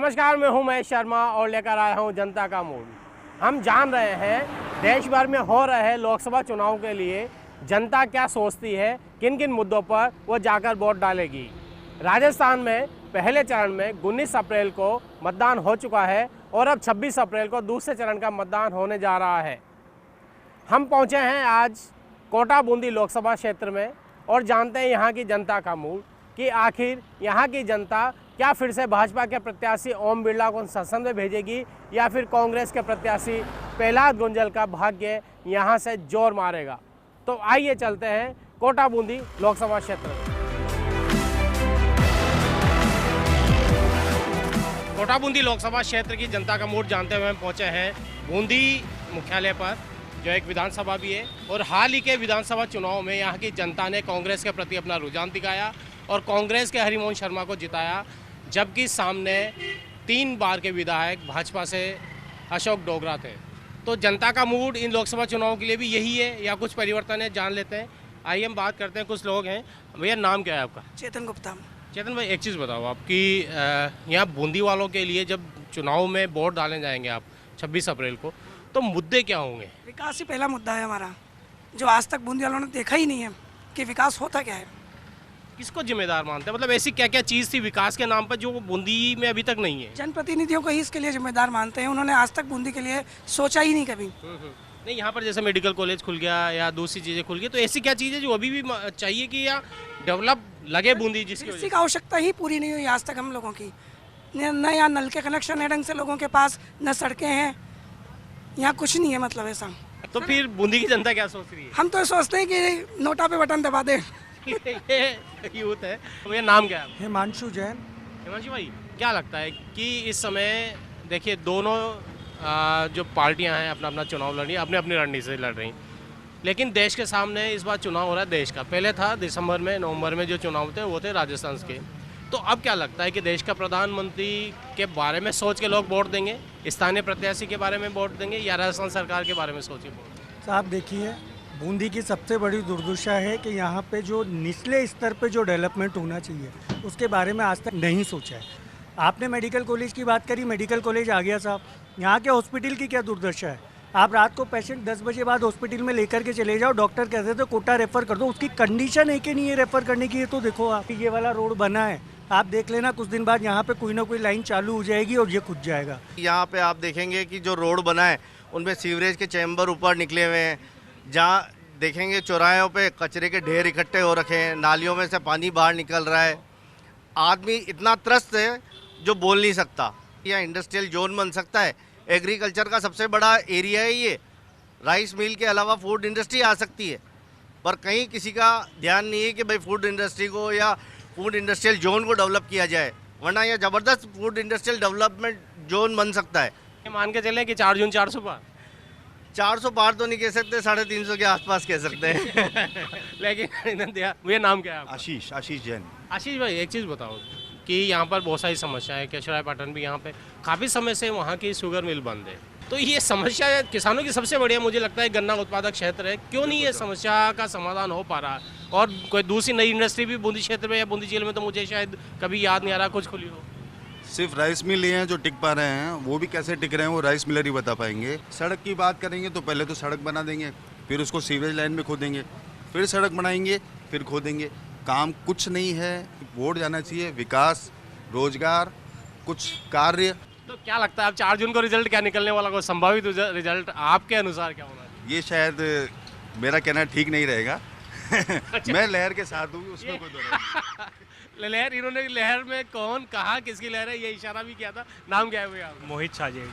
नमस्कार, मैं हूं महेश शर्मा और लेकर आया हूं जनता का मूड। हम जान रहे हैं देश भर में हो रहे लोकसभा चुनाव के लिए जनता क्या सोचती है, किन किन मुद्दों पर वो जाकर वोट डालेगी। राजस्थान में पहले चरण में 19 अप्रैल को मतदान हो चुका है और अब 26 अप्रैल को दूसरे चरण का मतदान होने जा रहा है। हम पहुंचे हैं आज कोटा बूंदी लोकसभा क्षेत्र में और जानते हैं यहाँ की जनता का मूड कि आखिर यहाँ की जनता क्या फिर से भाजपा के प्रत्याशी ओम बिरला को संसद में भेजेगी या फिर कांग्रेस के प्रत्याशी प्रहलाद गुंजल का भाग्य यहाँ से जोर मारेगा। तो आइए चलते हैं कोटा बूंदी लोकसभा क्षेत्र में। कोटा बूंदी लोकसभा क्षेत्र की जनता का मूड जानते हुए हम पहुँचे हैं बूंदी मुख्यालय पर, जो एक विधानसभा भी है। और हाल ही के विधानसभा चुनाव में यहाँ की जनता ने कांग्रेस के प्रति अपना रुझान दिखाया और कांग्रेस के हरिमोहन शर्मा को जिताया, जबकि सामने 3 बार के विधायक भाजपा से अशोक डोगरा थे। तो जनता का मूड इन लोकसभा चुनाव के लिए भी यही है या कुछ परिवर्तन है, जान लेते हैं। आइए हम बात करते हैं, कुछ लोग हैं। भैया नाम क्या है आपका? चेतन गुप्ता। चेतन भाई, एक चीज़ बताओ आपकी, यहाँ बूंदी वालों के लिए जब चुनाव में वोट डालने जाएंगे आप 26 अप्रैल को, तो मुद्दे क्या होंगे? विकास ही पहला मुद्दा है हमारा, जो आज तक बूंदी वालों ने देखा ही नहीं है कि विकास होता क्या है। किसको जिम्मेदार मानते हैं? मतलब ऐसी क्या क्या चीज़ थी विकास के नाम पर जो बूंदी में अभी तक नहीं है? जनप्रतिनिधियों को ही इसके लिए जिम्मेदार मानते हैं। उन्होंने आज तक बूंदी के लिए सोचा ही नहीं कभी। नहीं, यहाँ पर जैसे मेडिकल कॉलेज खुल गया या दूसरी चीज़ें खुल गई, तो ऐसी क्या चीज़ें जो अभी भी चाहिए कि या डेवलप लगे बूंदी, जिसकी किसी का आवश्यकता ही पूरी नहीं हुई आज तक हम लोगों की। न यहाँ नल के कनेक्शन है ढंग से लोगों के पास, न सड़कें हैं, यहाँ कुछ नहीं है। मतलब ऐसा तो फिर बूंदी की जनता क्या सोच रही है? हम तो सोचते हैं कि नोटा पे बटन दबा दें। ये यूथ है। भैया नाम क्या है? हिमांशु जैन। हिमांशु भाई, क्या लगता है कि इस समय देखिए दोनों जो पार्टियां हैं अपना अपना चुनाव लड़ रही हैं, अपनी अपनी रणनीति से लड़ रही हैं, लेकिन देश के सामने इस बार चुनाव हो रहा है देश का। पहले था दिसंबर में, नवंबर में जो चुनाव थे वो थे राजस्थान के। तो अब क्या लगता है कि देश का प्रधानमंत्री के बारे में सोच के लोग वोट देंगे, स्थानीय प्रत्याशी के बारे में वोट देंगे या राजस्थान सरकार के बारे में सोच के वोट देंगे? साहब देखिए, बूंदी की सबसे बड़ी दुर्दशा है कि यहाँ पे जो निचले स्तर पे जो डेवलपमेंट होना चाहिए उसके बारे में आज तक नहीं सोचा है। आपने मेडिकल कॉलेज की बात करी, मेडिकल कॉलेज आ गया साहब। यहाँ के हॉस्पिटल की क्या दुर्दशा है? आप रात को पेशेंट 10 बजे बाद हॉस्पिटल में लेकर के चले जाओ, डॉक्टर कहते थे कोटा रेफर कर दो, उसकी कंडीशन है कि नहीं है रेफर करने की। ये तो देखो आप, ये वाला रोड बना है, आप देख लेना कुछ दिन बाद यहाँ पे कोई ना कोई लाइन चालू हो जाएगी और ये खुद जाएगा। यहाँ पे आप देखेंगे कि जो रोड बना है उनमें सीवरेज के चैम्बर ऊपर निकले हुए हैं। जहाँ देखेंगे चौराहों पे कचरे के ढेर इकट्ठे हो रखे हैं, नालियों में से पानी बाहर निकल रहा है। आदमी इतना त्रस्त है जो बोल नहीं सकता। यहाँ इंडस्ट्रियल जोन बन सकता है, एग्रीकल्चर का सबसे बड़ा एरिया है ये। राइस मिल के अलावा फूड इंडस्ट्री आ सकती है, पर कहीं किसी का ध्यान नहीं है कि भाई फूड इंडस्ट्री को या फूड इंडस्ट्रियल जोन को डेवलप किया जाए, वरना यह ज़बरदस्त फूड इंडस्ट्रियल डेवलपमेंट जोन बन सकता है। मान के चलें कि 4 जून 400 पार? 400 पार तो नहीं कह सकते, 350 के आसपास कह सकते हैं। लेकिन भैया नाम क्या है आपका? आशीष जैन। आशीष भाई, एक चीज़ बताओ कि यहाँ पर बहुत सारी समस्या है। केशवरायपाटन भी यहाँ पे काफ़ी समय से वहाँ की शुगर मिल बंद है, तो ये समस्या किसानों की सबसे बढ़िया मुझे लगता है गन्ना उत्पादक क्षेत्र है। क्यों नहीं ये समस्या का समाधान हो पा रहा? और कोई दूसरी नई इंडस्ट्री भी बूंदी क्षेत्र में या बूंदी जिले में तो मुझे शायद कभी याद नहीं आ रहा कुछ खुली हो। सिर्फ राइस मिल ही हैं जो टिक पा रहे हैं, वो भी कैसे टिक रहे हैं वो राइस मिलर ही बता पाएंगे। सड़क की बात करेंगे तो पहले तो सड़क बना देंगे, फिर उसको सीवरेज लाइन में खोदेंगे, फिर सड़क बनाएंगे, फिर खोदेंगे। काम कुछ नहीं है। वोट जाना चाहिए, विकास, रोजगार, कुछ कार्य। तो क्या लगता है अब 4 जून को रिजल्ट क्या निकलने वाला? कोई संभावित रिजल्ट आपके अनुसार क्या होना चाहिए? ये शायद मेरा कहना ठीक नहीं रहेगा। अच्छा। मैं लहर के साथ हूँ, उसमें कोई लहर, इन्होंने लहर में कौन कहा किसकी लहर है ये इशारा भी किया था। नाम क्या है भैया? मोहित छाजे।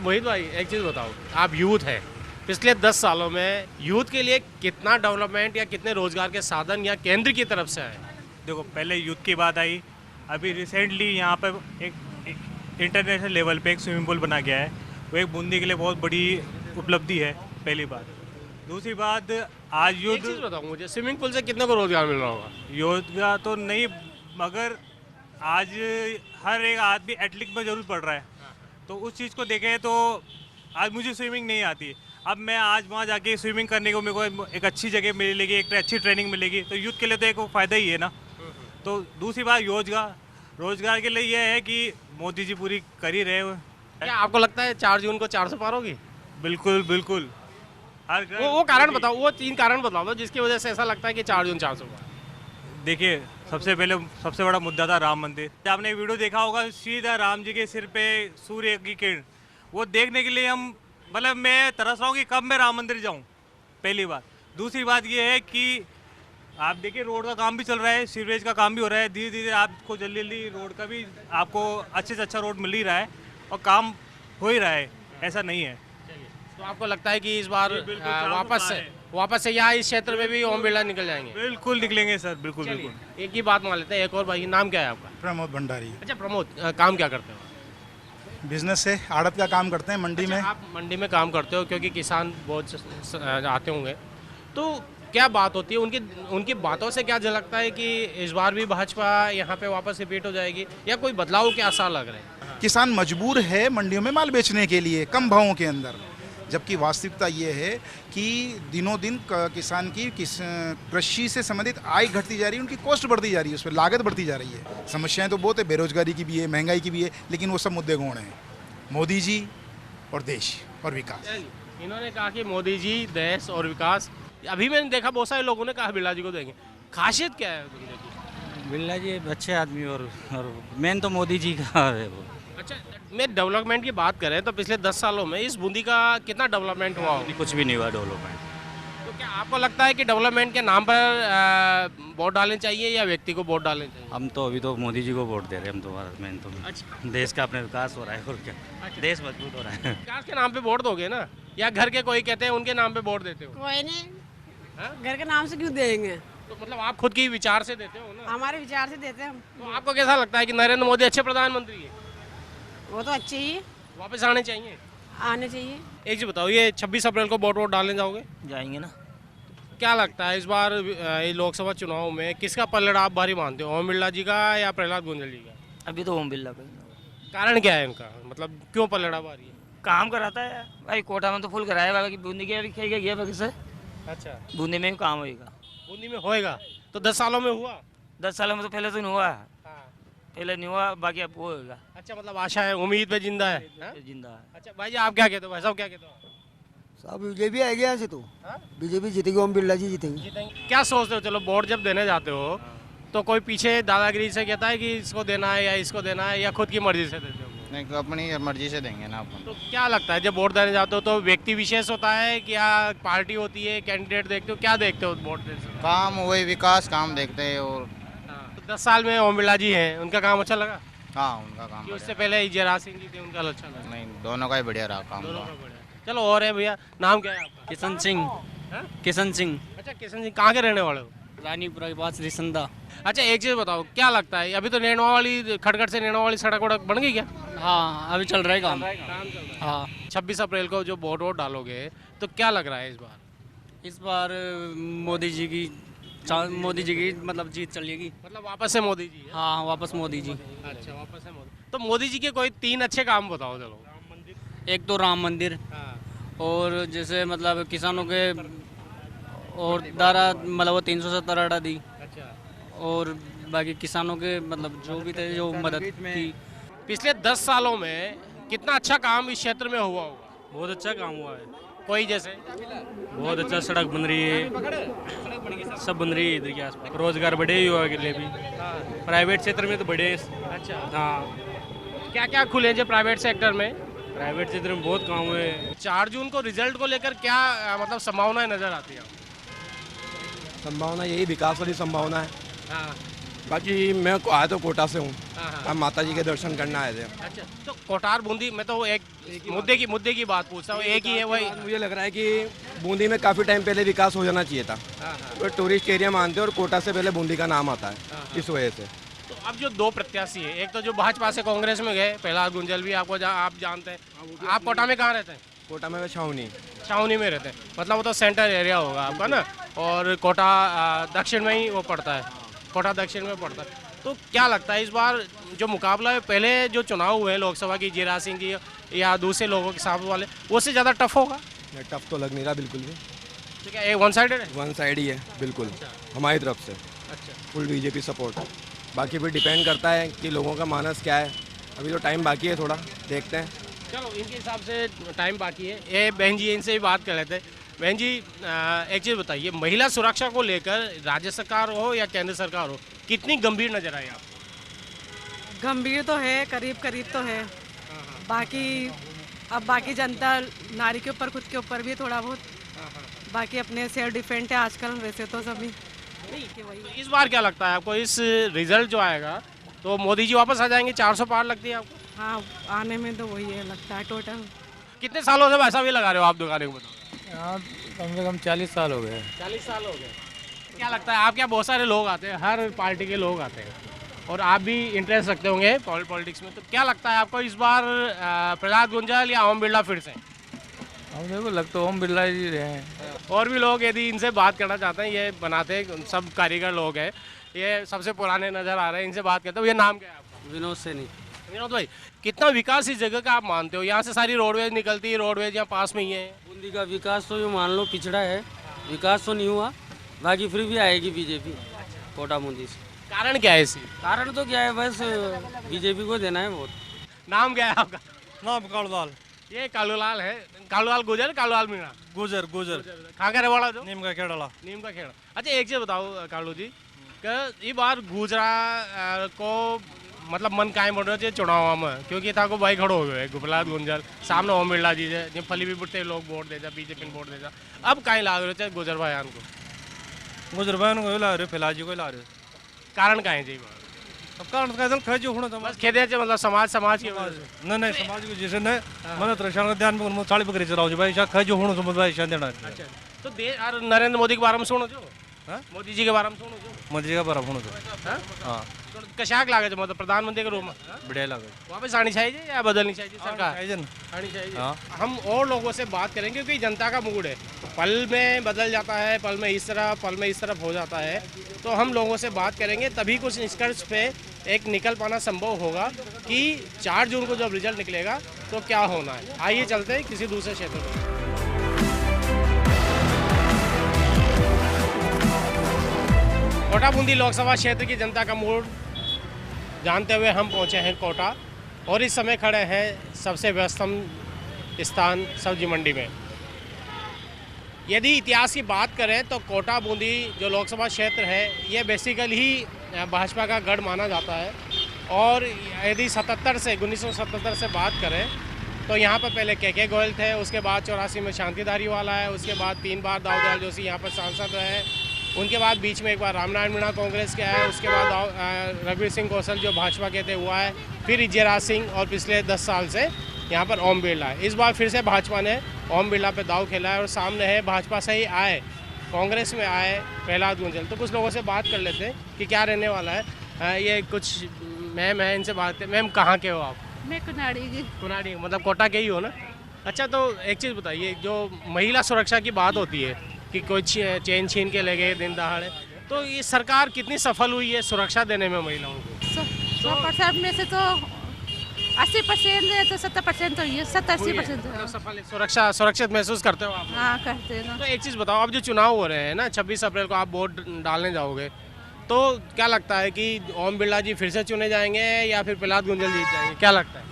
मोहित भाई, एक चीज़ बताओ, आप यूथ है, पिछले 10 सालों में यूथ के लिए कितना डेवलपमेंट या कितने रोजगार के साधन या केंद्र की तरफ से आए? देखो, पहले यूथ की बात आई, अभी रिसेंटली यहाँ पर एक इंटरनेशनल लेवल पे एक स्विमिंग पूल बना गया है। वो एक बूंदी के लिए बहुत बड़ी उपलब्धि है, पहली बात। दूसरी बात, आज एक यूथ, चीज़ बताओ मुझे, स्विमिंग पूल से कितने को रोजगार मिल रहा होगा? यूथ का तो नहीं, मगर आज हर एक आदमी एथलीट में जरूर पड़ रहा है। तो उस चीज़ को देखें तो आज मुझे स्विमिंग नहीं आती, अब मैं आज वहाँ जाके स्विमिंग करने को मेरे को एक अच्छी जगह मिलेगी, एक अच्छी ट्रेनिंग मिलेगी, तो यूथ के लिए तो एक फ़ायदा ही है ना। तो दूसरी बात, रोजगार, रोजगार के लिए ये है कि मोदी जी पूरी कर ही रहे हो। क्या आपको लगता है 4 जून को 400 पार होगी? बिल्कुल बिल्कुल। हर घर वो कारण बताओ, वो 3 कारण बताओ दो जिसकी वजह से ऐसा लगता है कि 4 जून 400 पार। देखिए, सबसे पहले सबसे बड़ा मुद्दा था राम मंदिर। आपने एक वीडियो देखा होगा, सीधा राम जी के सिर पे सूर्य की किरण, वो देखने के लिए हम मतलब मैं तरस रहा हूँ कि कब मैं राम मंदिर जाऊँ, पहली बात। दूसरी बात ये है कि आप देखिए रोड का काम भी चल रहा है, सीवरेज का काम भी हो रहा है, धीरे धीरे आपको जल्दी जल्दी रोड का भी आपको अच्छे से अच्छा रोड मिल ही रहा है और काम हो ही रहा है, ऐसा नहीं है। तो आपको लगता है कि इस बार बिल्कुल, 400 वापस से यहाँ इस क्षेत्र में भी ओम बिरला निकल जाएंगे? बिल्कुल निकलेंगे सर, बिल्कुल चलिए, बिल्कुल। एक ही बात मान लेते हैं, एक और भाई, नाम क्या है आपका? प्रमोद भंडारी। अच्छा प्रमोद, काम क्या करते हो? बिजनेस से आड़त का काम करते हैं मंडी में। अच्छा, आप मंडी में काम करते हो, क्योंकि किसान बहुत आते होंगे, तो क्या बात होती है उनकी उनकी बातों से क्या झलकता है कि इस बार भी भाजपा यहाँ पे वापस रिपीट हो जाएगी, या कोई बदलाव के आसार लग रहे हैं? किसान मजबूर है मंडियों में माल बेचने के लिए कम भावों के अंदर, जबकि वास्तविकता ये है कि दिनों दिन किसान की कृषि से संबंधित आय घटती जा रही है, उनकी कॉस्ट बढ़ती जा रही है, उस पर लागत बढ़ती जा रही है। समस्याएं तो बहुत है, बेरोजगारी की भी है, महंगाई की भी है, लेकिन वो सब मुद्दे गौण हैं। मोदी जी और देश और विकास। इन्होंने कहा कि मोदी जी, देश और विकास। अभी मैंने देखा बहुत सारे लोगों ने कहा बिरला जी को देंगे, खासियत क्या है बिरला जी? बिरला जी अच्छे आदमी और मेन तो मोदी जी का है वो। अच्छा, मैं डेवलपमेंट की बात करें तो पिछले 10 सालों में इस बूंदी का कितना डेवलपमेंट हुआ होगा? कुछ भी नहीं हुआ डेवलपमेंट। तो क्या आपको लगता है कि डेवलपमेंट के नाम पर वोट डालने चाहिए या व्यक्ति को वोट डालने चाहिए? हम तो अभी तो मोदी जी को वोट दे रहे हैं हम तो, मेन तो अच्छा, देश का अपने विकास हो रहा है और क्या, देश मजबूत हो रहा है। विकास के नाम पे वोट दोगे ना, या घर के कोई कहते हैं उनके नाम पे वोट देते हो? कोई नहीं, हाँ? घर के नाम से क्यों देंगे? तो मतलब आप खुद की विचार से देते हो ना? हमारे विचार से देते हैं हम। तो आपको कैसा लगता है कि नरेंद्र मोदी अच्छे प्रधानमंत्री है, वो तो अच्छे ही है, वापस आने चाहिए? आने चाहिए। एक चीज बताओ, ये 26 अप्रैल को वोट डालने जाओगे? जाएंगे ना। क्या लगता है इस बार ये लोकसभा चुनाव में किसका पलड़ा आप भारी मानते हो, ओम बिरला जी का या प्रहलाद गुंजल जी का? अभी तो ओम बिरला का कारण क्या है इनका, मतलब क्यों पलड़ा भारी है? काम कराता है भाई, कोटा में तो फुल कराया बाकी बूंदी के अभी गया बाकी से। अच्छा, बूंदी में भी काम होएगा। बूंदी में होएगा तो 10 सालों में हुआ? 10 सालों में तो पहले तो नहीं हुआ, हाँ। पहले नहीं हुआ, बाकी अब वो होएगा। अच्छा, मतलब आशा है, उम्मीद पे जिंदा है, हाँ? जिंदा है। अच्छा भाई जी, आप क्या कहते हो, भाई साहब क्या कहते हो? साहब बीजेपी आएगी यहाँ से तो, हाँ? बीजेपी जीतेगी, ओम बिरला जी जीतेंगे। क्या सोचते हो, चलो वोट जब देने जाते हो तो कोई पीछे दादागिरी से कहता है कि इसको देना है या इसको देना है, या खुद की मर्जी से देते हो? नहीं, अपनी मर्जी से देंगे ना अपन। तो क्या लगता है जब वोट देने जाते हो तो व्यक्ति विशेष होता है कि या पार्टी होती है, कैंडिडेट देखते हो, क्या देखते हो वोट देने से? काम वही विकास काम देखते हैं। और तो 10 साल में ओम बिरला जी हैं, उनका काम अच्छा लगा? हाँ, उनका काम कि उससे बढ़िया। पहले जयराज सिंह जी थे, उनका अच्छा लगा? नहीं, दोनों का ही बढ़िया रहा काम। दोनों का बढ़िया। चलो, और है भैया, नाम क्या है आपका? किशन सिंह। हाँ? किशन सिंह, अच्छा, किशन सिंह, कहाँ के रहने वाले हो? रानीपुरा के पास रिसंदा। अच्छा, एक चीज़ बताओ, क्या लगता है अभी तो नैनवा वाली, खटखट से नैनवा वाली सड़क वड़क बन गई क्या? हाँ, अभी चल रहा है काम। हाँ, 26 अप्रैल को जो वोट डालोगे तो क्या लग रहा है इस बार? इस बार मोदी जी की मतलब जीत चलेगी। मतलब वापस से मोदी जी? हाँ, वापस मोदी जी। अच्छा, वापस से मोदी। तो मोदी जी के कोई 3 अच्छे काम बताओ चलो। एक तो राम मंदिर, हाँ। और जैसे मतलब किसानों के और दारा मतलब वो 370 हटा दी, अच्छा, और बाकी किसानों के मतलब जो भी थे जो मदद की। पिछले 10 सालों में कितना अच्छा काम इस क्षेत्र में हुआ होगा? बहुत अच्छा काम हुआ है, कोई जैसे? बहुत अच्छा सड़क बन रही है, सब बन रही है इधर के आसपास। रोजगार बढ़े युवा के लिए भी, प्राइवेट क्षेत्र में तो बढ़े। अच्छा, हाँ, क्या क्या खुले जो प्राइवेट सेक्टर में? प्राइवेट क्षेत्र में बहुत काम हुए। 4 जून को रिजल्ट को लेकर क्या मतलब संभावनाएं नजर आती है? संभावना यही विकास वाली संभावना है। हाँ, बाकी मैं आया तो कोटा से हूँ, हाँ, हाँ। हम माता जी के दर्शन करने आए थे। अच्छा, तो कोटार बूंदी, मैं तो एक मुद्दे की बात पूछता हूँ, एक ही है वही। मुझे लग रहा है कि बूंदी में काफ़ी टाइम पहले विकास हो जाना चाहिए था। हाँ, हाँ। तो टूरिस्ट एरिया मानते हैं और कोटा से पहले बूंदी का नाम आता है, इस वजह से। तो अब जो 2 प्रत्याशी है, एक तो जो भाजपा से कांग्रेस में गए, प्रहलाद गुंजल भी आपको आप जानते हैं। आप कोटा में कहाँ रहते हैं? कोटा में छावनी। छावनी में रहते हैं, मतलब वो तो सेंटर एरिया होगा आपका ना, और कोटा दक्षिण में ही वो पड़ता है, कोटा दक्षिण में पड़ता है। तो क्या लगता है इस बार जो मुकाबला है, पहले जो चुनाव हुए लोकसभा की, जयराज सिंह की या दूसरे लोगों के साथ वाले, वो से ज़्यादा टफ होगा? टफ तो लग नहीं रहा बिल्कुल भी। तो क्या ये वन साइडेड है? वन साइड ही है बिल्कुल, हमारी तरफ से अच्छा, फुल बीजेपी सपोर्ट है। बाकी फिर डिपेंड करता है कि लोगों का मानस क्या है। अभी तो टाइम बाकी है, थोड़ा देखते हैं। चलो इनके हिसाब से टाइम बाकी है। ये बहन जी, इनसे भी बात कर लेते हैं। बहन जी, एक चीज़ बताइए, महिला सुरक्षा को लेकर राज्य सरकार हो या केंद्र सरकार हो, कितनी गंभीर नजर आई आप? गंभीर तो है, करीब करीब तो है। बाकी अब बाकी जनता नारी के ऊपर, खुद के ऊपर भी थोड़ा बहुत, बाकी अपने सेल्फ डिफेंड है आजकल वैसे तो सभी। तो इस बार क्या लगता है आपको, इस रिजल्ट जो आएगा तो मोदी जी वापस आ जाएंगे? 400 पार लगती है आपको? हाँ, आने में तो वही है लगता है टोटल। कितने सालों से वैसा भी लगा रहे हो आप दुकानें को? बताओ। यहाँ कम से कम 40 साल हो गए। 40 साल हो गए। क्या लगता है आप, क्या बहुत सारे लोग आते हैं, हर पार्टी के लोग आते हैं और आप भी इंटरेस्ट रखते होंगे पॉलिटिक्स में, तो क्या लगता है आपको इस बार प्रहलाद गुंजल या ओम बिरला फिर से? अब देखो, लग तो ओम बिरला जी रहे हैं। और भी लोग यदि इनसे बात करना चाहते हैं, ये बनाते सब कारीगर लोग हैं, ये सबसे पुराने नज़र आ रहे हैं, इनसे बात करते हो। ये नाम क्या है आपका? विनोद सैनी। विनोद भाई, कितना विकास इस जगह का आप मानते हो? यहाँ से सारी रोडवेज निकलती है, रोडवेज यहाँ पास में ही है। बूंदी का विकास तो ये मान लो पिछड़ा है, विकास तो नहीं हुआ, बाकी फिर भी आएगी बीजेपी कोटा बूंदी से। कारण क्या है इसी? कारण तो क्या है, बस बीजेपी को देना है वोट। नाम क्या है आपका? नाम कालूलाल। ये कालूलाल है। कालूलाल गुजर, कालूलाल मीणा? गुजर गुजर। कहाँ का रहने वाला जो? नीम का खेड़ा। नीम का खेड़ा। अच्छा, एक चीज़ बताओ कालू जी, कि ये बार गुजरा को मतलब मन कायम हो रहा है चुनाव में, क्योंकि था को भाई खड़ो हो गए प्रहलाद गुंजल सामने ओम बिरला जी से फली भी बुटते लोग वोट देता, बीजेपी वोट देता, अब कहीं लाग रहे थे गुजर भाई को? गुजर भाई को ला रहे, फिलहाल जी को ला रहे। कारण कहीं जी? अब कारण का खर्च होना था बस खेदे मतलब समाज के नहीं समाज को जैसे न मन तरह ध्यान में साड़ी पकड़ी चलाओ जी भाई खर्च होना समझ भाई देना। अच्छा, तो देश और नरेंद्र मोदी के बारे में सुनो जो, मोदी जी के बारे में सुनो जो, मोदी जी का बराबर होना। हाँ, कशाक लागे जो मतलब प्रधानमंत्री के रूप में बढ़िया लगे। वापस आनी चाहिए या बदलनी चाहिए सरकार? आनी चाहिए। हम और लोगों से बात करेंगे, क्योंकि जनता का मूड है, पल में बदल जाता है, पल में इस तरफ हो जाता है। तो हम लोगों से बात करेंगे, तभी कुछ निष्कर्ष पे एक निकल पाना संभव होगा कि 4 जून को जब रिजल्ट निकलेगा तो क्या होना है। आइए चलते हैं किसी दूसरे क्षेत्र में। कोटा बूंदी लोकसभा क्षेत्र की जनता का मूड जानते हुए हम पहुंचे हैं कोटा, और इस समय खड़े हैं सबसे व्यस्तम स्थान सब्जी मंडी में। यदि इतिहास की बात करें तो कोटा बूंदी जो लोकसभा क्षेत्र है, ये बेसिकली ही भाजपा का गढ़ माना जाता है। और यदि 1977 से बात करें तो यहाँ पर पहले के गोयल थे, उसके बाद 84 में शांति धारीवाला है, उसके बाद 3 बार दाऊदयाल जोशी यहाँ पर सांसद रहे, उनके बाद बीच में एक बार रामनारायण मीणा कांग्रेस के आए, उसके बाद रघुवीर सिंह कौशल जो भाजपा के थे हुआ है, फिर इजयराज सिंह, और पिछले 10 साल से यहाँ पर ओम बिरला है। इस बार फिर से भाजपा ने ओम बिरला पे दाव खेला है, और सामने है भाजपा से ही आए, कांग्रेस में आए प्रहलाद गुंजल। तो कुछ लोगों से बात कर लेते हैं कि क्या रहने वाला है। ये कुछ मैम है, इनसे बात करते। मैम कहाँ के हो आप? मैं कुनाड़ी की। कुनाड़ी मतलब कोटा के ही हो ना? अच्छा, तो एक चीज़ बताइए, जो महिला सुरक्षा की बात होती है कि कोई चेन छीन के ले गए दिन दहाड़े, तो ये सरकार कितनी सफल हुई है सुरक्षा देने में महिलाओं को? 100% में से तो 80% है, तो 70% तो ये 70-80% सफल है। सुरक्षा सुरक्षित महसूस करते हो आप? हाँ, करते हैं ना। तो एक चीज़ बताओ, अब जो चुनाव हो रहे हैं ना, 26 अप्रैल को आप वोट डालने जाओगे, तो क्या लगता है कि ओम बिरला जी फिर से चुने जाएंगे या फिर प्रहलाद गुंजल जीत जाएंगे? क्या लगता है?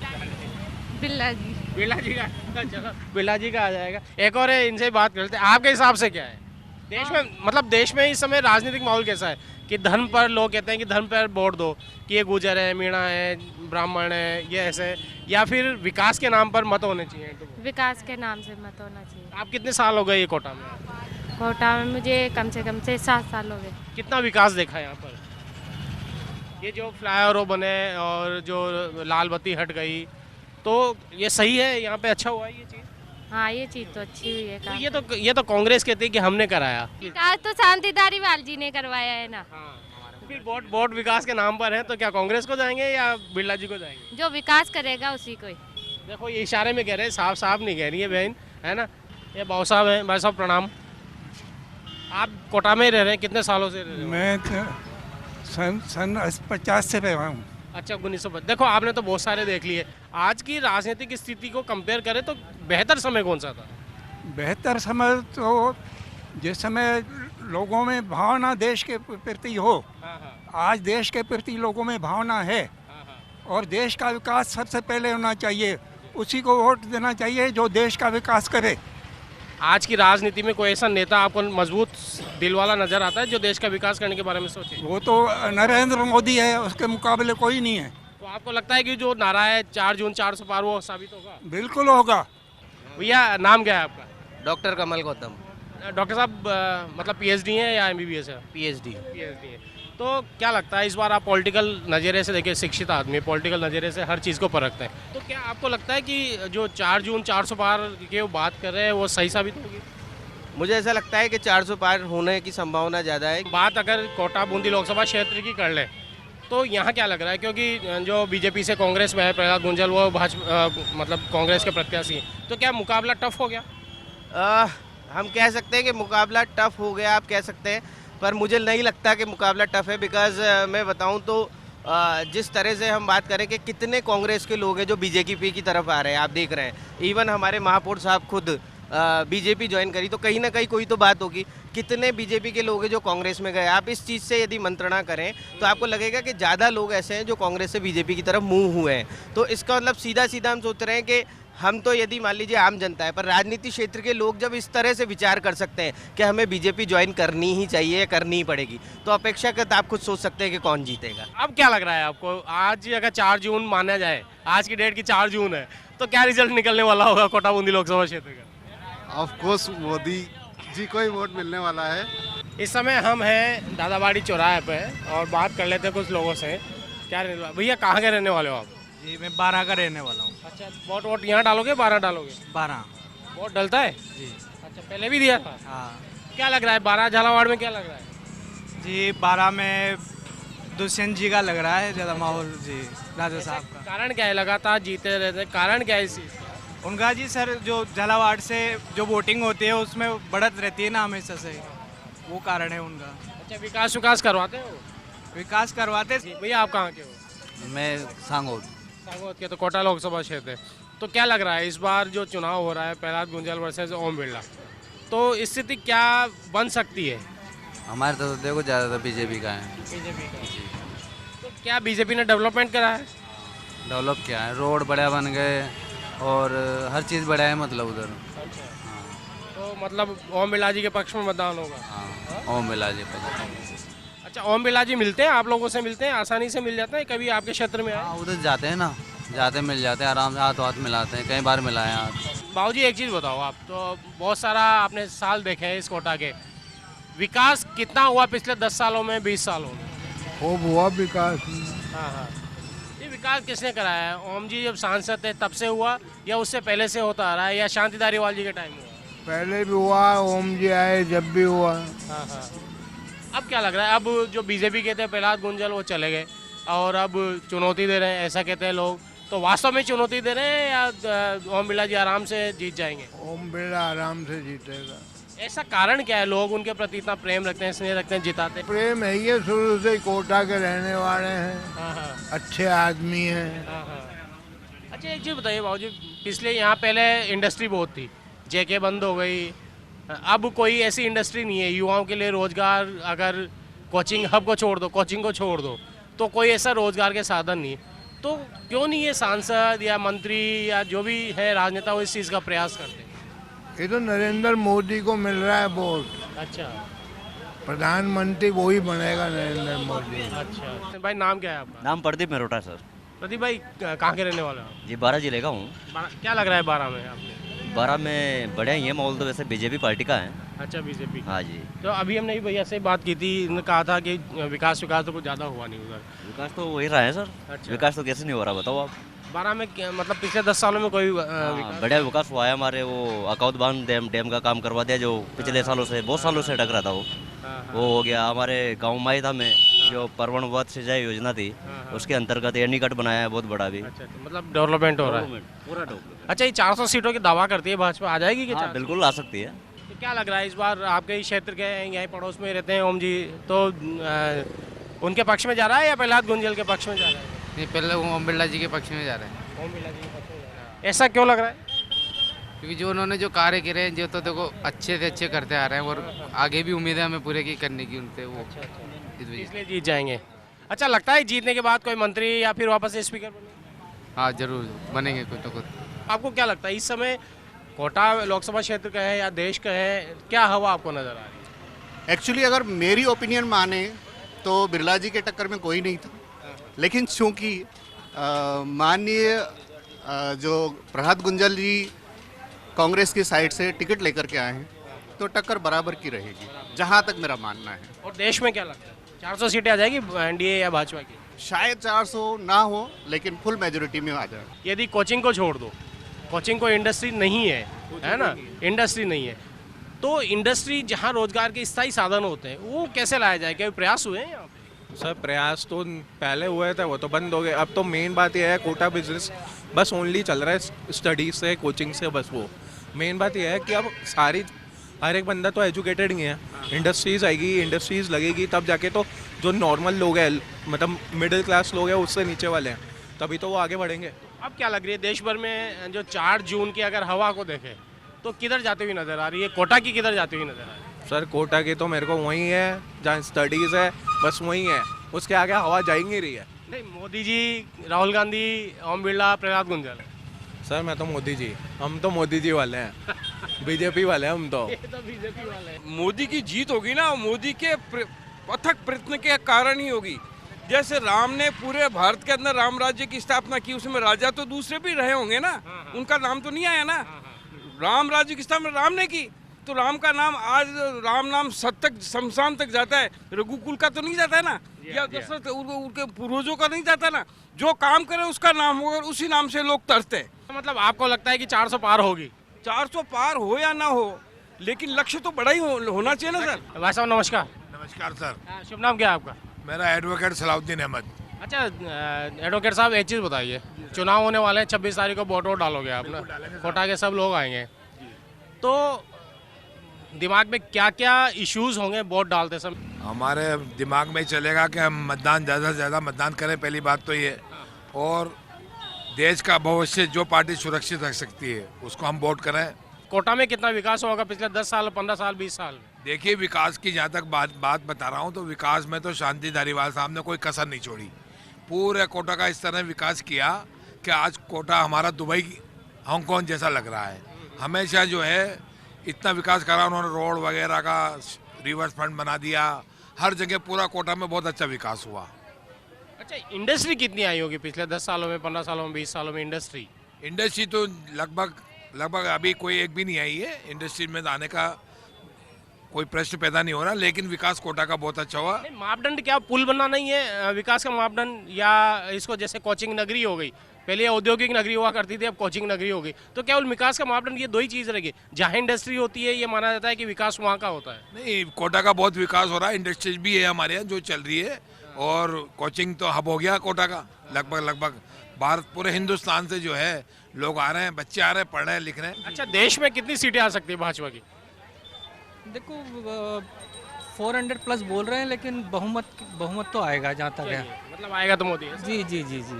बिरला जी। बिरला जी का? चलो बिरला जी का आ जाएगा। एक और है, इनसे बात करते हैं। आपके हिसाब से क्या है देश में, मतलब देश में इस समय राजनीतिक माहौल कैसा है कि धर्म पर लोग कहते हैं कि धर्म पर वोट दो, कि ये गुजर है, मीणा है, ब्राह्मण है, ये ऐसे, या फिर विकास के नाम पर मत होने चाहिए? तो विकास के नाम से मत होना चाहिए। आप कितने साल हो गए ये कोटा में? कोटा में मुझे कम से 7 साल हो गए। कितना विकास देखा है यहाँ पर? ये जो फ्लाईओवर बने और जो लाल बत्ती हट गई, तो ये सही है, यहाँ पे अच्छा हुआ है ये चीज़? हाँ, ये चीज़ तो अच्छी हुई है। तो ये तो कांग्रेस कहती है कि हमने कराया। विकास तो शांति धारीवाल जी ने करवाया है ना। फिर वोट विकास के नाम पर है, तो क्या कांग्रेस को जाएंगे या बिरला जी को जाएंगे? जो विकास करेगा उसी को ही। देखो ये इशारे में कह रहे हैं, साफ नहीं कह रही है बहन, है ना? ये भाई साहब हैं। भाई साहब प्रणाम। आप कोटा में रह रहे हैं, कितने सालों से रह रहे हैं? मैं सन 50 से रहा हूँ। अच्छा, 1950। देखो आपने तो बहुत सारे देख लिए। आज की राजनीतिक स्थिति को कंपेयर करें तो बेहतर समय कौन सा था? बेहतर समय तो जिस समय लोगों में भावना देश के प्रति हो, आज देश के प्रति लोगों में भावना है और देश का विकास सबसे पहले होना चाहिए, उसी को वोट देना चाहिए जो देश का विकास करे। आज की राजनीति में कोई ऐसा नेता आपको मजबूत दिल वाला नजर आता है जो देश का विकास करने के बारे में सोचे? वो तो नरेंद्र मोदी है, उसके मुकाबले कोई नहीं है। तो आपको लगता है कि जो नारा है 4 जून 400 पार वो साबित होगा? बिल्कुल होगा। भैया नाम क्या है आपका? डॉक्टर कमल गौतम। डॉक्टर साहब मतलब पीएचडी है या एमबीबीएस है? पीएचडी। पीएचडी है। तो क्या लगता है इस बार आप पॉलिटिकल नज़रिए से देखिए, शिक्षित आदमी पॉलिटिकल नज़रिए से हर चीज़ को परखते हैं, तो क्या आपको लगता है कि जो 4 जून 400 पार की वो बात कर रहे हैं वो सही साबित होगी? मुझे ऐसा लगता है कि 400 पार होने की संभावना ज़्यादा है। बात अगर कोटा बूंदी लोकसभा क्षेत्र की कर ले तो यहाँ क्या लग रहा है, क्योंकि जो बीजेपी से कांग्रेस में है प्रहलाद गुंजल वो भाजपा मतलब कांग्रेस के प्रत्याशी हैं, तो क्या मुकाबला टफ हो गया? हम कह सकते हैं कि मुकाबला टफ हो गया, आप कह सकते हैं, पर मुझे नहीं लगता कि मुकाबला टफ है। बिकॉज मैं बताऊं तो जिस तरह से हम बात करें कि कितने कांग्रेस के लोग हैं जो बीजेपी की तरफ आ रहे हैं, आप देख रहे हैं। इवन हमारे महापौर साहब खुद बीजेपी ज्वाइन करी, तो कहीं ना कहीं कोई तो बात होगी। कितने बीजेपी के लोग हैं जो कांग्रेस में गए, आप इस चीज़ से यदि मंत्रणा करें तो आपको लगेगा कि ज़्यादा लोग ऐसे हैं जो कांग्रेस से बीजेपी की तरफ मूव हुए हैं। तो इसका मतलब सीधा सीधा हम सोच रहे हैं कि हम तो यदि मान लीजिए आम जनता है, पर राजनीति क्षेत्र के लोग जब इस तरह से विचार कर सकते हैं कि हमें बीजेपी ज्वाइन करनी ही चाहिए या करनी ही पड़ेगी, तो अपेक्षाकृत आप खुद सोच सकते हैं कि कौन जीतेगा। अब क्या लग रहा है आपको, आज अगर 4 जून माना जाए, आज की डेट की 4 जून है, तो क्या रिजल्ट निकलने वाला होगा कोटा बूंदी लोकसभा क्षेत्र का? ऑफ कोर्स मोदी जी को ही वोट मिलने वाला है। इस समय हम हैं दादाबाड़ी चौराहे पे और बात कर लेते हैं कुछ लोगों से। क्या भैया कहाँ के रहने वाले हो आप? जी मैं 12 का रहने वाला हूँ। अच्छा, वोट यहाँ डालोगे 12 डालोगे? 12। वोट डलता है जी। अच्छा, पहले भी दिया था? हाँ क्या लग रहा है 12 झालावाड़ में, क्या लग रहा है? जी 12 में दुष्यंत जी का लग रहा है ज़्यादा माहौल। जी राजा साहब का कारण क्या है, लगातार जीते रहते, कारण क्या है इस चीज़? उनका जी सर, जो झालावाड़ से जो वोटिंग होती है उसमें बढ़त रहती है ना हमेशा से, वो कारण है उनका। अच्छा, विकास करवाते हो? विकास करवाते। भैया आप कहाँ के हो? मैं सांगोद के, तो कोटा लोकसभा क्षेत्र है। तो क्या लग रहा है इस बार जो चुनाव हो रहा है प्रहलाद गुंजल वर्सेस ओम बिरला, तो स्थिति क्या बन सकती है? हमारे तो देखो ज़्यादातर बीजेपी का है। बीजेपी का। तो क्या बीजेपी ने डेवलपमेंट करा है? डेवलप क्या है, रोड बढ़िया बन गए और हर चीज़ बढ़िया है मतलब उधर। अच्छा तो मतलब ओम बिरला जी के पक्ष में मतदान होगा? हाँ ओम बिरला जी पर। अच्छा, ओम बिरला जी मिलते हैं आप लोगों से, मिलते हैं आसानी से मिल जाते हैं? कभी आपके क्षेत्र में आए? हाँ उधर जाते हैं ना, जाते मिल जाते हैं आराम से, हाथ मिलाते हैं, कई बार मिलाए हाथ। बाबू जी एक चीज़ बताओ, आप तो बहुत सारा आपने साल देखे हैं इस कोटा के, विकास कितना हुआ पिछले 10 सालों में, 20 सालों में? खूब हुआ विकास। हाँ, ये विकास किसने कराया है? ओम जी जब सांसद थे तब से हुआ या उससे पहले से होता आ रहा है या शांति धारीवाल जी के टाइम हुआ? पहले भी हुआ, ओम जी आए जब भी हुआ। हाँ। अब क्या लग रहा है, अब जो बीजेपी के थे प्रहलाद गुंजल वो चले गए और अब चुनौती दे रहे हैं, ऐसा कहते हैं लोग, तो वास्तव में चुनौती दे रहे हैं या ओम बिरला जी आराम से जीत जाएंगे? ओम बिरला आराम से जीतेगा। ऐसा कारण क्या है, लोग उनके प्रति इतना प्रेम रखते हैं, स्नेह रखते हैं, जिताते हैं? प्रेम है, ये शुरू से कोटा के रहने वाले हैं, अच्छे आदमी हैं। अच्छा एक चीज़ बताइए बाबू जी, पिछले यहाँ पहले इंडस्ट्री बहुत थी, जेके बंद हो गई, अब कोई ऐसी इंडस्ट्री नहीं है युवाओं के लिए रोजगार। अगर कोचिंग हब को छोड़ दो, कोचिंग को छोड़ दो, तो कोई ऐसा रोजगार के साधन नहीं है। तो क्यों नहीं ये सांसद या मंत्री या जो भी है राजनेता वो इस चीज़ का प्रयास करते हैं? ये तो नरेंद्र मोदी को मिल रहा है वोट। अच्छा, प्रधानमंत्री वही बनेगा, नरेंद्र मोदी। अच्छा भाई, नाम क्या है आपका? नाम प्रदीप मेहरोटा सर। प्रदीप भाई कहाँ के रहने वाले हो? जी 12 जिले का हूँ। क्या लग रहा है 12 में आपने? 12 में बढ़िया ही है माहौल, तो वैसे बीजेपी पार्टी का है। अच्छा, बीजेपी। हाँ जी। तो अभी हमने भैया से बात की थी, उन्होंने कहा था कि विकास तो कुछ ज़्यादा हुआ नहीं उधर। विकास तो वही रहा है सर। अच्छा। विकास तो कैसे नहीं हो रहा बताओ आप? 12 में मतलब पिछले 10 सालों में कोई बढ़िया विकास हुआ है। हमारे वो अकाउंट बांध डैम का काम करवा दिया, जो पिछले सालों से बहुत सालों से अटक रहा था वो हो गया। हमारे गाँव माइथा में जो परवण वध सिंचाई योजना थी उसके अंतर्गत एनीकट बनाया है बहुत बड़ा भी। अच्छा, मतलब डेवलपमेंट हो रहा है पूरा डेवलपमेंट। अच्छा, ये 400 सीटों की दावा करती है भाजपा, आ जाएगी कि? हाँ बिल्कुल आ सकती है। तो क्या लग रहा है इस बार आपके ही क्षेत्र के यहीं पड़ोस में रहते हैं ओम जी, तो उनके पक्ष में जा रहा है या प्रहलाद गुंजल के पक्ष में जा रहा है? नहीं, पहले ओम बिरला जी के पक्ष में जा रहे हैं। ओम बिरला जी के पक्ष में जा रहा है। ऐसा क्यों लग रहा है? क्योंकि जो उन्होंने जो कार्य करे हैं, जो तो देखो अच्छे से अच्छे करते आ रहे हैं और आगे भी उम्मीद है हमें पूरे की करने की उनसे वो। इसलिए जीत जाएंगे। अच्छा लगता है जीतने के बाद कोई मंत्री या फिर वापस से स्पीकर बने? हाँ जरूर बनेंगे कुछ तो कुछ। आपको क्या लगता है इस समय कोटा लोकसभा क्षेत्र का है या देश का है, क्या हवा आपको नजर आ रही है? एक्चुअली अगर मेरी ओपिनियन माने तो बिरला जी के टक्कर में कोई नहीं था, लेकिन चूंकि माननीय जो प्रहलाद गुंजल जी कांग्रेस की साइड से टिकट लेकर के आए हैं तो टक्कर बराबर की रहेगी, जहां तक मेरा मानना है। और देश में क्या लगता है 400 सीटें आ जाएगी एनडीए या भाजपा की? शायद 400 ना हो, लेकिन फुल मेजोरिटी में आ जाए। यदि कोचिंग को छोड़ दो, कोचिंग को इंडस्ट्री नहीं है ना, इंडस्ट्री नहीं है, तो इंडस्ट्री जहाँ रोजगार के स्थायी साधन होते हैं वो कैसे लाया जाए? क्या प्रयास हुए हैं यहाँ पे? सर प्रयास तो पहले हुए थे, वो तो बंद हो गए। अब तो मेन बात यह है कोटा बिजनेस बस ओनली चल रहा है स्टडीज से, कोचिंग से, बस वो मेन बात यह है कि अब हर एक बंदा तो एजुकेटेड नहीं है। इंडस्ट्रीज आएगी, इंडस्ट्रीज लगेगी, तब जाके तो जो नॉर्मल लोग हैं, मतलब मिडिल क्लास लोग हैं, उससे नीचे वाले हैं, तभी तो वो आगे बढ़ेंगे। अब क्या लग रही है देश भर में जो 4 जून की अगर हवा को देखें तो किधर जाती हुई नजर आ रही है? कोटा की किधर जाती हुई नजर आ रही है? सर कोटा की तो मेरे को वही है जहाँ स्टडीज़ है, बस वही है, उसके आगे हवा जा ही नहीं रही है। नहीं, मोदी जी, राहुल गांधी, ओम बिरला, प्रहलाद गुंजल। सर मैं तो मोदी जी, हम तो मोदी जी वाले हैं, बीजेपी वाले हैं हम तो। बीजेपी वाले मोदी की जीत होगी ना, मोदी के अथक प्रयत्न के कारण ही होगी। जैसे राम ने पूरे भारत के अंदर राम राज्य की स्थापना की, उसमें राजा तो दूसरे भी रहे होंगे ना, उनका नाम तो नहीं आया ना। राम राज्य की स्थापना राम ने की, तो राम का नाम आज राम नाम सत तक शमशान तक जाता है, रघुकुल का तो नहीं जाता है ना, या दशरथ उनके पूर्वजों का नहीं जाता ना। जो काम करे उसका नाम होगा, उसी नाम से लोग तरसते हैं। मतलब आपको लगता है कि 400 पार होगी? 400 पार हो या ना हो, लेकिन लक्ष्य तो बड़ा ही होना चाहिए ना सर। भाई साहब नमस्कार। नमस्कार सर। शुभ नाम क्या है आपका? मेरा एडवोकेट सलाउद्दीन अहमद। अच्छा एडवोकेट साहब एक चीज़ बताइए, चुनाव होने वाले हैं 26 तारीख को, वोट डालोगे आप ना, कोटा के सब लोग आएंगे, तो दिमाग में क्या क्या इश्यूज होंगे वोट डालते समय? हमारे दिमाग में चलेगा कि हम मतदान ज़्यादा से ज़्यादा मतदान करें, पहली बात तो ये, और देश का भविष्य जो पार्टी सुरक्षित रख सकती है उसको हम वोट करें। कोटा में कितना विकास होगा पिछले 10 साल, 15 साल, 20 साल में? देखिए विकास की जहाँ तक बात बता रहा हूँ, तो विकास में तो शांति धारीवाल साहब ने कोई कसर नहीं छोड़ी। पूरे कोटा का इस तरह विकास किया कि आज कोटा हमारा दुबई, हांगकांग जैसा लग रहा है। हमेशा जो है इतना विकास करा उन्होंने, रोड वगैरह का, रिवर्स फ्रंट बना दिया, हर जगह पूरा कोटा में बहुत अच्छा विकास हुआ। अच्छा इंडस्ट्री कितनी आई होगी पिछले 10 सालों में, 15 सालों में, 20 सालों में? इंडस्ट्री तो लगभग अभी कोई एक भी नहीं आई है। इंडस्ट्री में आने का कोई प्रश्न पैदा नहीं हो रहा, लेकिन विकास कोटा का बहुत अच्छा हुआ। मापदंड क्या पुल बनना नहीं है विकास का मापदंड, या इसको जैसे कोचिंग नगरी हो गई, पहले औद्योगिक नगरी हुआ करती थी, अब कोचिंग नगरी हो गई, तो केवल विकास का मापदंड ये 2 ही चीज़ रहेगी? जहाँ इंडस्ट्री होती है ये माना जाता है कि विकास वहाँ का होता है। नहीं, कोटा का बहुत विकास हो रहा है, इंडस्ट्रीज भी है हमारे यहाँ जो चल रही है, और कोचिंग तो हब हो गया कोटा का। लगभग भारत, पूरे हिंदुस्तान से जो है लोग आ रहे हैं, बच्चे आ रहे हैं, पढ़ रहे हैं, लिख रहे हैं। अच्छा देश में कितनी सीटें आ सकती है भाजपा की? देखो 400+ बोल रहे हैं, लेकिन बहुमत तो आएगा जहाँ तक है। मतलब आएगा तो मोदी? जी जी जी जी।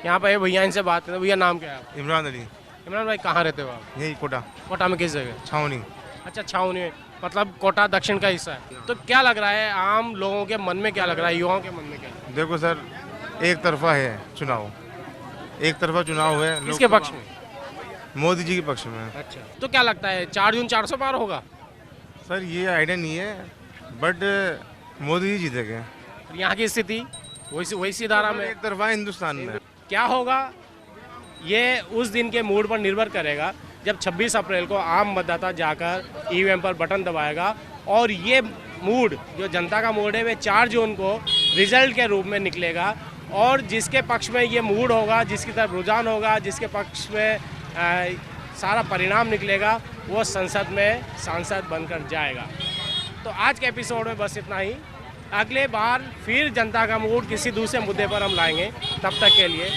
यहाँ पे भैया, इनसे बात करें। भैया नाम क्या है? इमरान अली। इमरान भाई कहाँ रहते हो आप? यही कोटा। कोटा में किस जगह? छावनी। अच्छा छावनी में, मतलब कोटा दक्षिण का हिस्सा है। तो क्या लग रहा है आम लोगों के मन में, क्या लग रहा है युवाओं के मन में क्या? देखो सर, एक तरफा है चुनाव, एक तरफा चुनाव है। किसके पक्ष में? मोदी जी के पक्ष में। अच्छा, तो क्या लगता है 4 जून 400 पार होगा? सर ये आइडिया नहीं है, बट मोदी जी जीतेंगे। यहाँ की स्थिति वैसी धारा में एक तरफा हिंदुस्तान में क्या होगा, ये उस दिन के मूड पर निर्भर करेगा जब 26 अप्रैल को आम मतदाता जाकर ईवीएम पर बटन दबाएगा, और ये मूड जो जनता का मूड है वे 4 जून को रिजल्ट के रूप में निकलेगा, और जिसके पक्ष में ये मूड होगा, जिसकी तरफ रुझान होगा, जिसके पक्ष में सारा परिणाम निकलेगा, वो संसद में सांसद बनकर जाएगा। तो आज के एपिसोड में बस इतना ही। अगले बार फिर जनता का मूड किसी दूसरे मुद्दे पर हम लाएंगे। तब तक के लिए